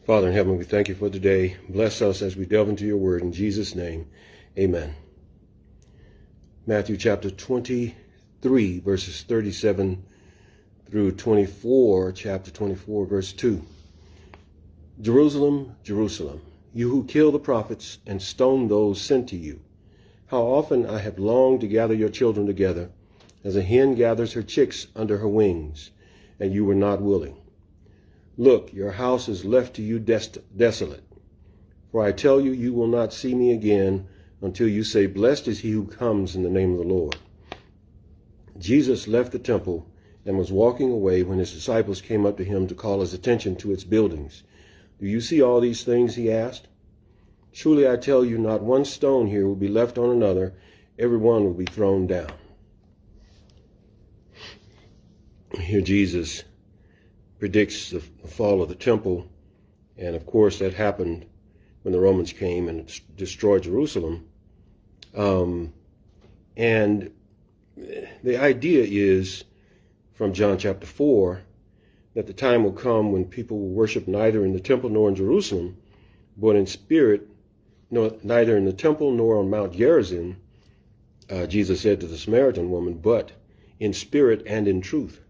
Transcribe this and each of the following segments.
Father in heaven, we thank you for today. Bless us as we delve into your word. In Jesus' name, amen. Matthew chapter 23, verses 37 through 24, chapter 24, verse 2. Jerusalem, Jerusalem, you who kill the prophets and stone those sent to you. How often I have longed to gather your children together, as a hen gathers her chicks under her wings, and you were not willing. Look, your house is left to you desolate. For I tell you, you will not see me again until you say, blessed is he who comes in the name of the Lord. Jesus left the temple and was walking away when his disciples came up to him to call his attention to its buildings. Do you see all these things? He asked. Truly I tell you, not one stone here will be left on another. Every one will be thrown down. Here Jesus predicts the fall of the temple, and of course that happened when the Romans came and destroyed Jerusalem. And the idea is, from John chapter 4, that the time will come when people will worship neither in the temple nor in Jerusalem, but in spirit, neither in the temple nor on Mount Gerizim, Jesus said to the Samaritan woman, but in spirit and in truth.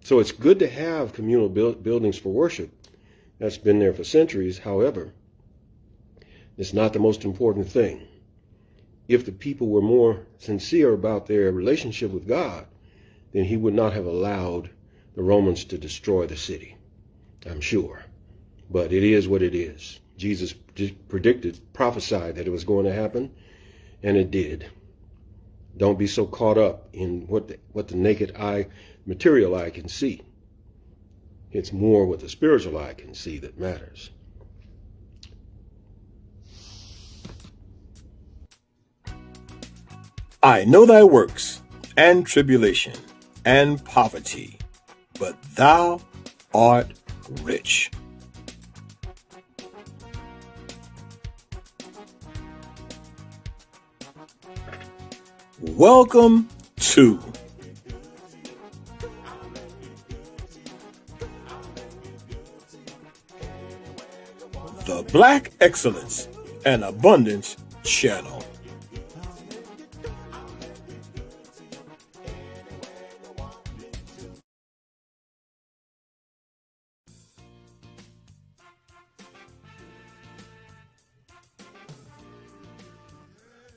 So it's good to have communal buildings for worship. That's been there for centuries. However, it's not the most important thing. If the people were more sincere about their relationship with God, then he would not have allowed the Romans to destroy the city, I'm sure. But it is what it is. Jesus prophesied that it was going to happen, and it did. Don't be so caught up in what the naked eye, material eye can see. It's more what the spiritual eye can see that matters. I know thy works, and tribulation, and poverty, but thou art rich. Welcome to the Black Excellence and Abundance Channel.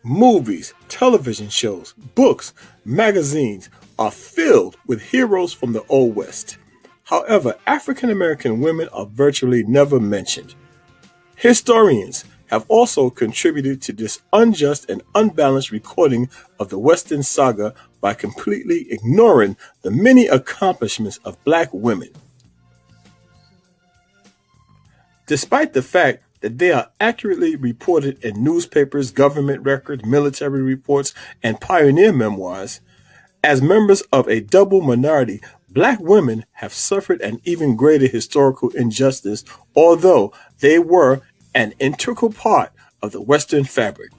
Movies, television shows, books, magazines are filled with heroes from the Old West. However, African American women are virtually never mentioned. Historians have also contributed to this unjust and unbalanced recording of the Western saga by completely ignoring the many accomplishments of Black women. Despite the fact that they are accurately reported in newspapers, government records, military reports, and pioneer memoirs, as members of a double minority, Black women have suffered an even greater historical injustice, although they were an integral part of the Western fabric.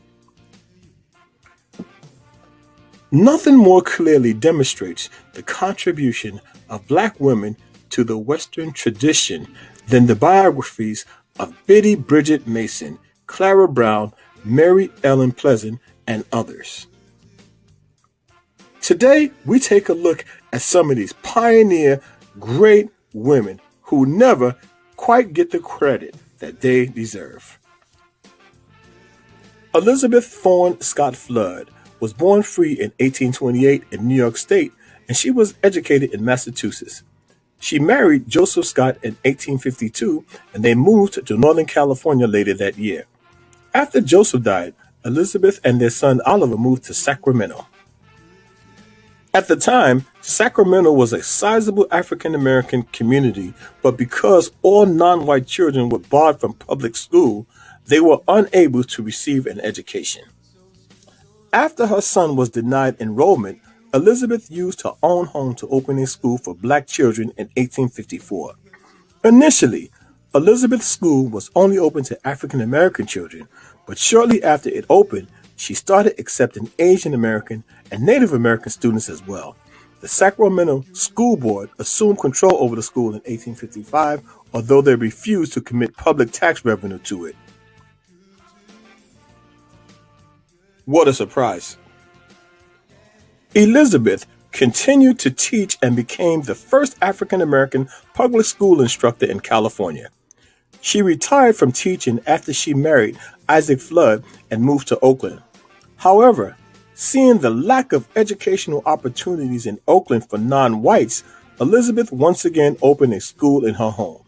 Nothing more clearly demonstrates the contribution of Black women to the Western tradition than the biographies of Biddy Bridget Mason, Clara Brown, Mary Ellen Pleasant, and others. Today, we take a look at some of these pioneer, great women who never quite get the credit that they deserve. Elizabeth Fawn Scott Flood was born free in 1828 in New York State, and she was educated in Massachusetts. She married Joseph Scott in 1852, and they moved to Northern California later that year. After Joseph died, Elizabeth and their son Oliver moved to Sacramento. At the time, Sacramento was a sizable African-American community, but because all non-white children were barred from public school, they were unable to receive an education. After her son was denied enrollment, Elizabeth used her own home to open a school for Black children in 1854. Initially, Elizabeth's school was only open to African American children, but shortly after it opened, she started accepting Asian American and Native American students as well. The Sacramento School Board assumed control over the school in 1855, although they refused to commit public tax revenue to it. What a surprise. Elizabeth continued to teach and became the first African American public school instructor in California. She retired from teaching after she married Isaac Flood and moved to Oakland. However, seeing the lack of educational opportunities in Oakland for non-whites, Elizabeth once again opened a school in her home.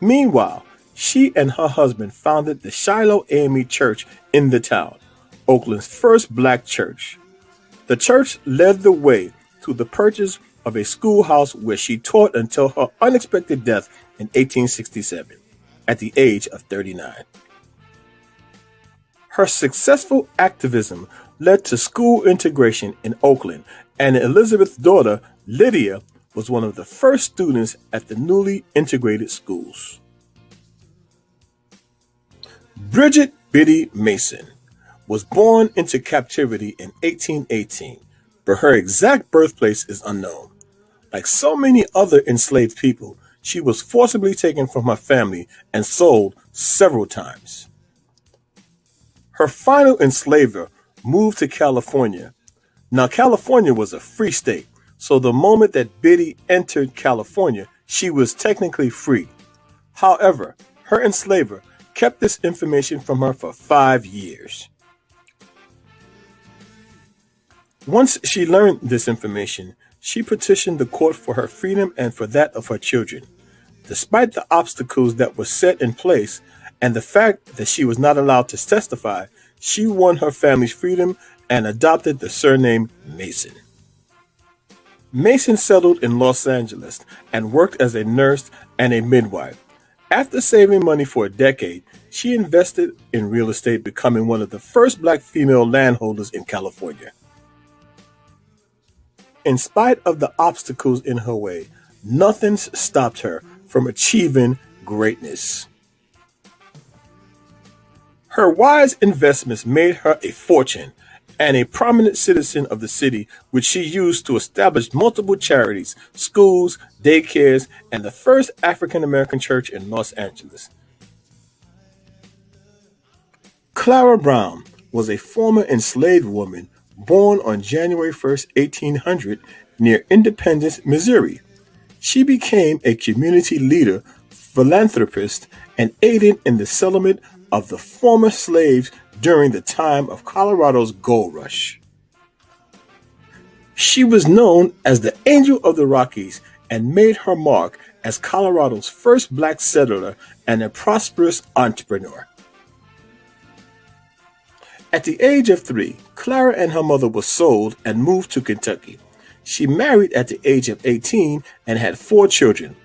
Meanwhile, she and her husband founded the Shiloh AME Church in the town, Oakland's first black church. The church led the way to the purchase of a schoolhouse where she taught until her unexpected death in 1867, at the age of 39. Her successful activism led to school integration in Oakland, and Elizabeth's daughter, Lydia, was one of the first students at the newly integrated schools. Bridget Biddy Mason was born into captivity in 1818, but her exact birthplace is unknown. Like so many other enslaved people, she was forcibly taken from her family and sold several times. Her final enslaver moved to California. Now, California was a free state, so the moment that Biddy entered California, she was technically free. However, her enslaver kept this information from her for 5 years. Once she learned this information, she petitioned the court for her freedom and for that of her children. Despite the obstacles that were set in place and the fact that she was not allowed to testify, she won her family's freedom and adopted the surname Mason. Mason settled in Los Angeles and worked as a nurse and a midwife. After saving money for a decade, she invested in real estate, becoming one of the first black female landholders in California. In spite of the obstacles in her way, nothing stopped her from achieving greatness. Her wise investments made her a fortune and a prominent citizen of the city, which she used to establish multiple charities, schools, daycares, and the first African American church in Los Angeles. Clara Brown was a former enslaved woman born on January 1st, 1800, near Independence, Missouri. She became a community leader, philanthropist, and aided in the settlement of the former slaves during the time of Colorado's gold rush. She was known as the Angel of the Rockies and made her mark as Colorado's first black settler and a prosperous entrepreneur. At the age of 3, Clara and her mother were sold and moved to Kentucky. She married at the age of 18 and had 4 children.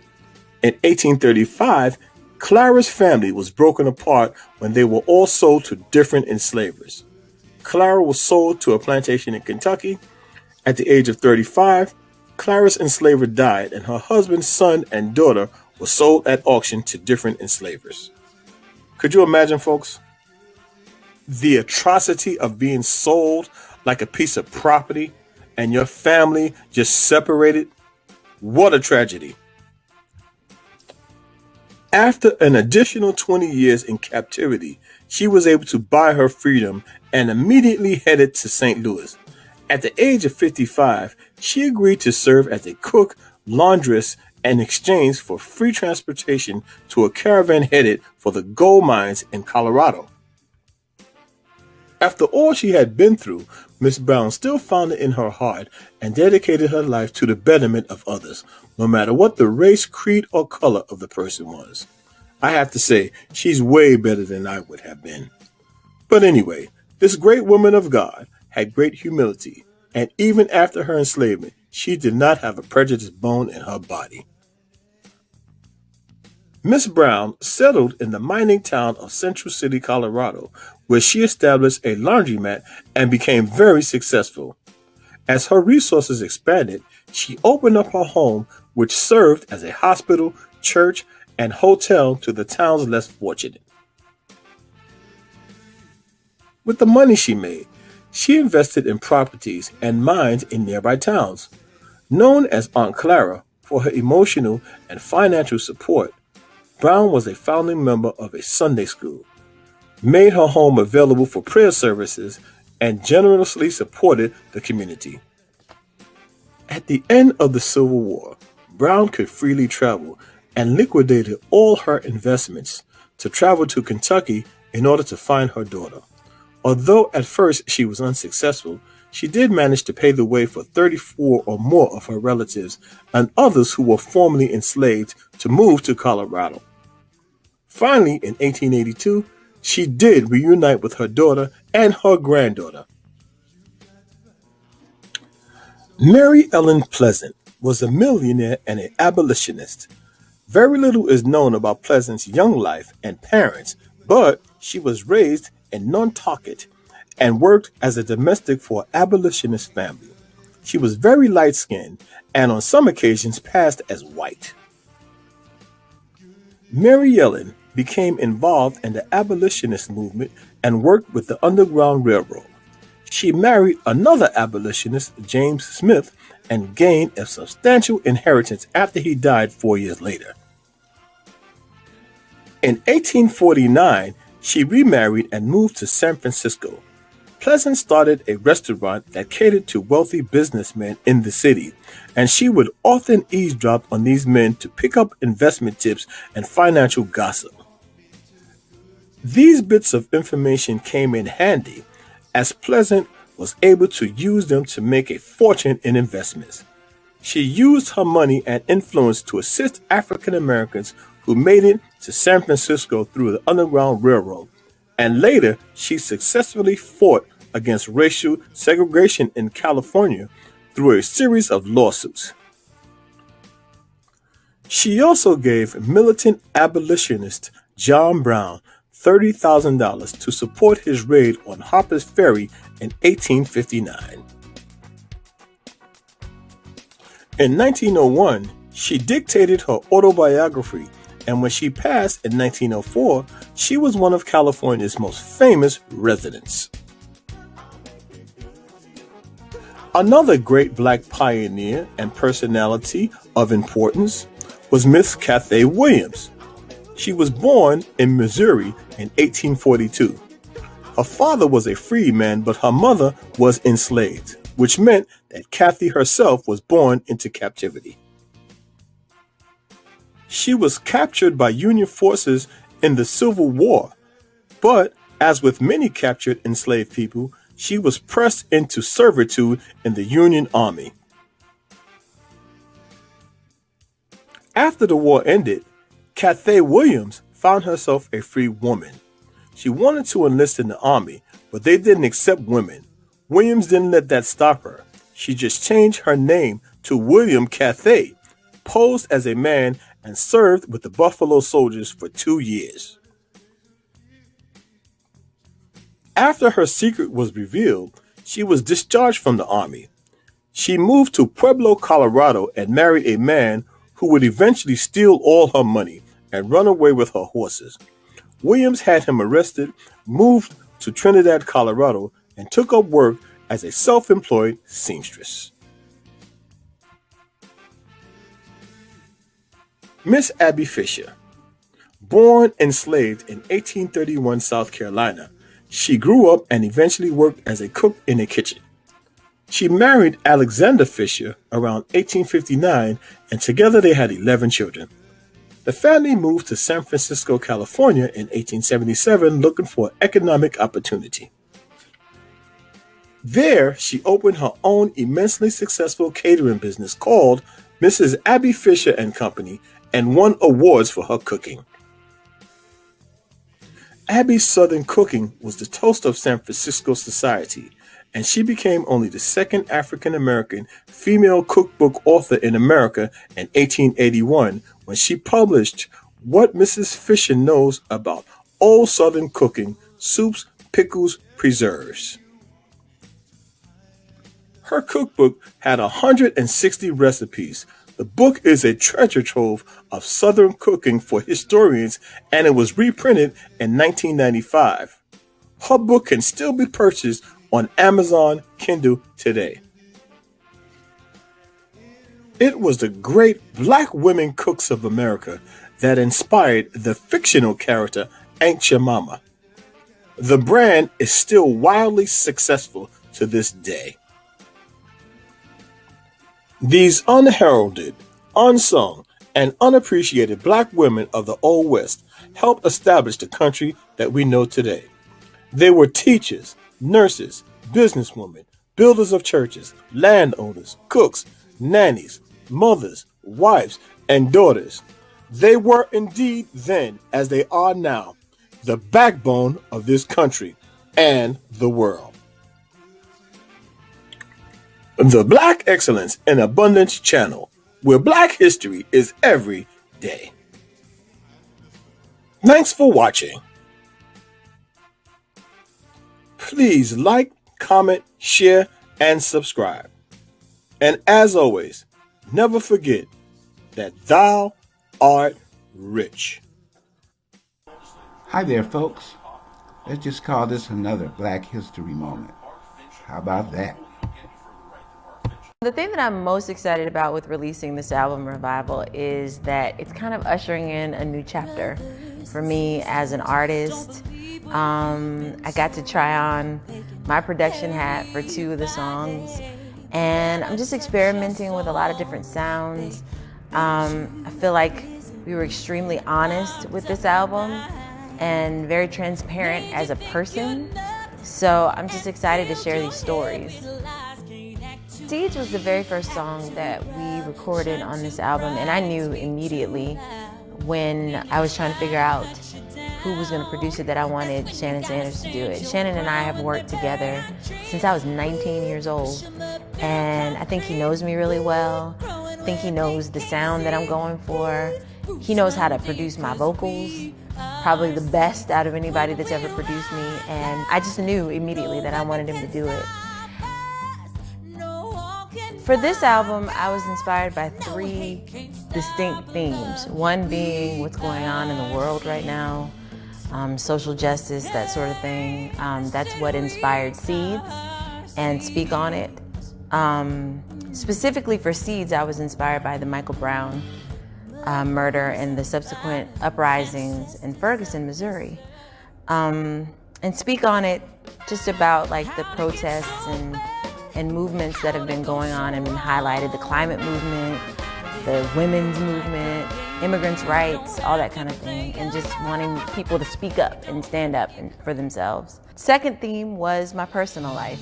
In 1835, Clara's family was broken apart when they were all sold to different enslavers. Clara was sold to a plantation in Kentucky. At the age of 35, Clara's enslaver died, and her husband, son, and daughter were sold at auction to different enslavers. Could you imagine, folks? The atrocity of being sold like a piece of property and your family just separated. What a tragedy. After an additional 20 years in captivity, she was able to buy her freedom and immediately headed to St. Louis. At the age of 55, she agreed to serve as a cook, laundress, in exchange for free transportation to a caravan headed for the gold mines in Colorado. After all she had been through, Miss Brown still found it in her heart and dedicated her life to the betterment of others, no matter what the race, creed, or color of the person was. I have to say, she's way better than I would have been. But anyway, this great woman of God had great humility, and even after her enslavement, she did not have a prejudiced bone in her body. Miss Brown settled in the mining town of Central City, Colorado, where she established a laundromat and became very successful. As her resources expanded, she opened up her home, which served as a hospital, church, and hotel to the town's less fortunate. With the money she made, She invested in properties and mines in nearby towns. Known as Aunt Clara for her emotional and financial support, Brown was a founding member of a Sunday school, made her home available for prayer services, and generously supported the community. At the end of the Civil War, Brown could freely travel and liquidated all her investments to travel to Kentucky in order to find her daughter. Although at first she was unsuccessful, she did manage to pave the way for 34 or more of her relatives and others who were formerly enslaved to move to Colorado. Finally, in 1882, she did reunite with her daughter and her granddaughter. Mary Ellen Pleasant was a millionaire and an abolitionist. Very little is known about Pleasant's young life and parents, but she was raised in Nantucket and worked as a domestic for an abolitionist family. She was very light-skinned and on some occasions passed as white. Mary Ellen became involved in the abolitionist movement and worked with the Underground Railroad. She married another abolitionist, James Smith, and gained a substantial inheritance after he died 4 years later. In 1849, she remarried and moved to San Francisco. Pleasant started a restaurant that catered to wealthy businessmen in the city, and she would often eavesdrop on these men to pick up investment tips and financial gossip. These bits of information came in handy, as Pleasant was able to use them to make a fortune in investments. She used her money and influence to assist African Americans who made it to San Francisco through the Underground Railroad, and later she successfully fought against racial segregation in California through a series of lawsuits. She also gave militant abolitionist John Brown $30,000 to support his raid on Harper's Ferry in 1859. In 1901, she dictated her autobiography, and when she passed in 1904, she was one of California's most famous residents. Another great black pioneer and personality of importance was Miss Cathay Williams. She was born in Missouri in 1842. Her father was a freeman, but her mother was enslaved, which meant that Cathay herself was born into captivity. She was captured by Union forces in the Civil War, but as with many captured enslaved people, she was pressed into servitude in the Union Army. After the war ended, Cathay Williams found herself a free woman. She wanted to enlist in the army, but they didn't accept women. Williams didn't let that stop her. She just changed her name to William Cathay, posed as a man, and served with the Buffalo Soldiers for 2 years. After her secret was revealed, she was discharged from the army. She moved to Pueblo, Colorado, and married a man who would eventually steal all her money and run away with her horses. Williams had him arrested, moved to Trinidad, Colorado, and took up work as a self-employed seamstress. Miss Abby Fisher. Born enslaved in 1831 South Carolina, she grew up and eventually worked as a cook in a kitchen. She married Alexander Fisher around 1859, and together they had 11 children. The family moved to San Francisco, California in 1877 looking for economic opportunity. There, she opened her own immensely successful catering business called Mrs. Abby Fisher and Company and won awards for her cooking. Abby's Southern cooking was the toast of San Francisco society, and she became only the second African-American female cookbook author in America in 1881 when she published What Mrs. Fisher Knows About Old Southern Cooking, Soups, Pickles, Preserves. Her cookbook had 160 recipes. The book is a treasure trove of Southern cooking for historians, and it was reprinted in 1995. Her book can still be purchased on Amazon Kindle today. It was the great Black women cooks of America that inspired the fictional character Aunt Your Mama. The brand is still wildly successful to this day. These unheralded, unsung, and unappreciated Black women of the Old West helped establish the country that we know today. They were teachers, nurses, businesswomen, builders of churches, landowners, cooks, nannies, mothers, wives, and daughters. They were indeed then, as they are now, the backbone of this country and the world. The Black Excellence in Abundance channel, where Black history is every day. Thanks for watching. Please like, comment, share, and subscribe. And as always, never forget that thou art rich. Hi there, folks. Let's just call this another Black History moment. How about that? The thing that I'm most excited about with releasing this album, Revival, is that it's kind of ushering in a new chapter for me as an artist. I got to try on my production hat for 2 of the songs, and I'm just experimenting with a lot of different sounds. I feel like we were extremely honest with this album and very transparent as a person. So I'm just excited to share these stories. Seeds was the very first song that we recorded on this album, and I knew immediately when I was trying to figure out who was going to produce it that I wanted Shannon Sanders to do it. Shannon and I have worked together since I was 19 years old, and I think he knows me really well. I think he knows the sound that I'm going for. He knows how to produce my vocals, probably the best out of anybody that's ever produced me, and I just knew immediately that I wanted him to do it. For this album, I was inspired by 3 distinct themes. One being what's going on in the world right now, social justice, that sort of thing. That's what inspired Seeds and Speak on It. Specifically for Seeds, I was inspired by the Michael Brown murder and the subsequent uprisings in Ferguson, Missouri. And Speak on It, just about like the protests and movements that have been going on and been highlighted, the climate movement, the women's movement, immigrants' rights, all that kind of thing, and just wanting people to speak up and stand up for themselves. Second theme was my personal life.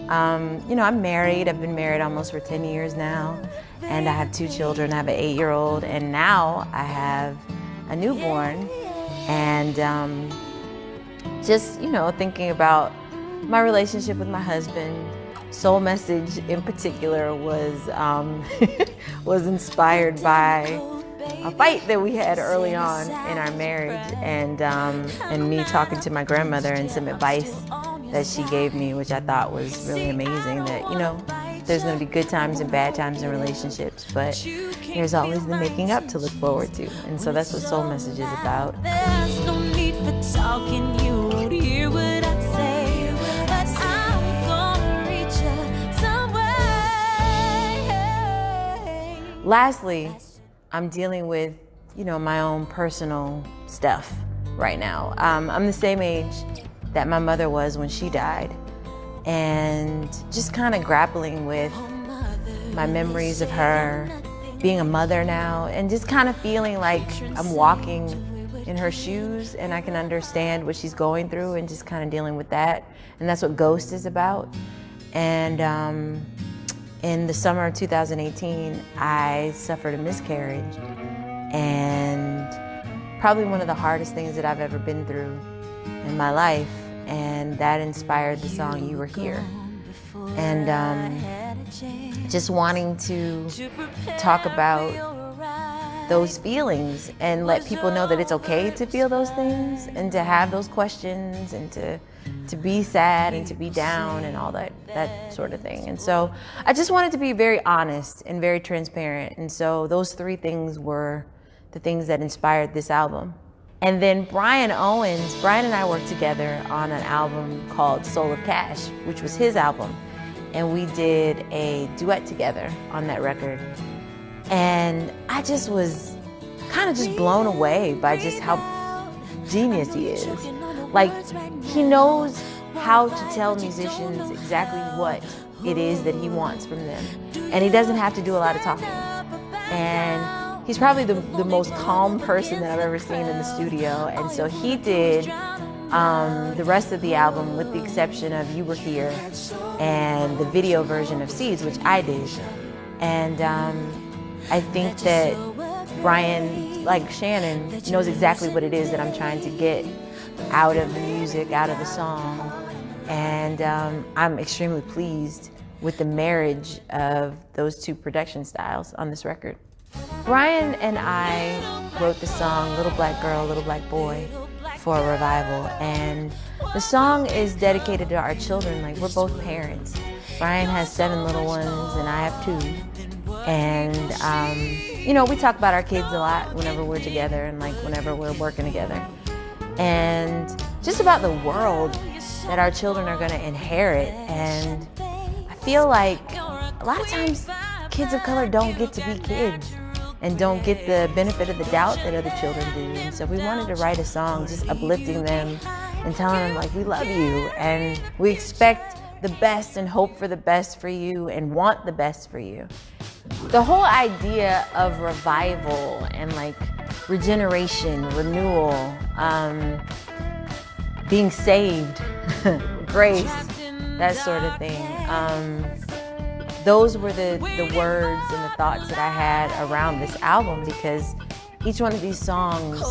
I'm married. I've been married almost for 10 years now, and I have 2 children. I have an 8-year-old, and now I have a newborn. And just, thinking about my relationship with my husband. Soul Message in particular was was inspired by a fight that we had early on in our marriage, and me talking to my grandmother and some advice that she gave me, which I thought was really amazing. That there's going to be good times and bad times in relationships, but there's always the making up to look forward to, and so that's what Soul Message is about. There's no need for talking, you won't hear what I say, but I'm gonna reach you some way. Lastly, I'm dealing with, my own personal stuff right now. I'm the same age that my mother was when she died, and just kind of grappling with my memories of her, being a mother now, and just kind of feeling like I'm walking in her shoes and I can understand what she's going through, and just kind of dealing with that. And that's what Ghost is about. And in the summer of 2018, I suffered a miscarriage, and probably one of the hardest things that I've ever been through in my life, and that inspired the song You Were Here. And just wanting to talk about those feelings and let people know that it's okay to feel those things and to have those questions and to be sad and to be down and all that sort of thing. And so I just wanted to be very honest and very transparent. And so those 3 things were the things that inspired this album. And then Brian and I worked together on an album called Soul of Cash, which was his album. And we did a duet together on that record. And I just was kind of just blown away by just how genius he is. Like, he knows how to tell musicians exactly what it is that he wants from them. And he doesn't have to do a lot of talking. And he's probably the most calm person that I've ever seen in the studio. And so he did the rest of the album, with the exception of You Were Here and the video version of Seeds, which I did. And I think that Brian, like Shannon, knows exactly what it is that I'm trying to get out of the music, out of the song. And I'm extremely pleased with the marriage of those two production styles on this record. Brian and I wrote the song Little Black Girl, Little Black Boy for a revival. And the song is dedicated to our children. Like, we're both parents. Brian has 7 little ones and I have 2. And, you know, we talk about our kids a lot whenever we're together and like whenever we're working together. And just about the world that our children are gonna inherit. And I feel like a lot of times kids of color don't get to be kids and don't get the benefit of the doubt that other children do. And so we wanted to write a song just uplifting them and telling them, like, we love you and we expect the best and hope for the best for you and want the best for you. The whole idea of revival and like regeneration, renewal, being saved, grace, that sort of thing. Those were the words and the thoughts that I had around this album, because each one of these songs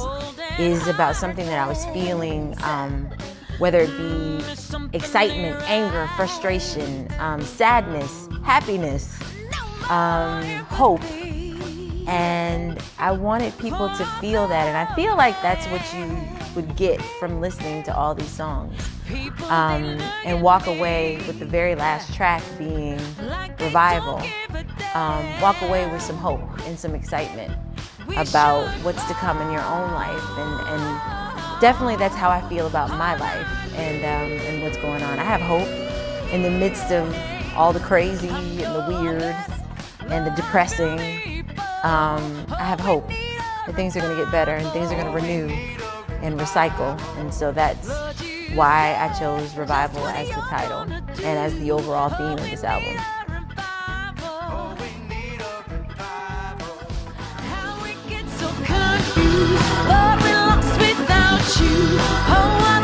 is about something that I was feeling, whether it be excitement, anger, frustration, sadness, happiness, hope. And I wanted people to feel that, and I feel like that's what you would get from listening to all these songs. And walk away with the very last track being Revival. Walk away with some hope and some excitement about what's to come in your own life. And definitely that's how I feel about my life and what's going on. I have hope in the midst of all the crazy and the weird and the depressing. I have hope that things are going to get better and things are going to renew and recycle. And so that's why I chose Revival as the title and as the overall theme of this album. But we're lost without you. Oh,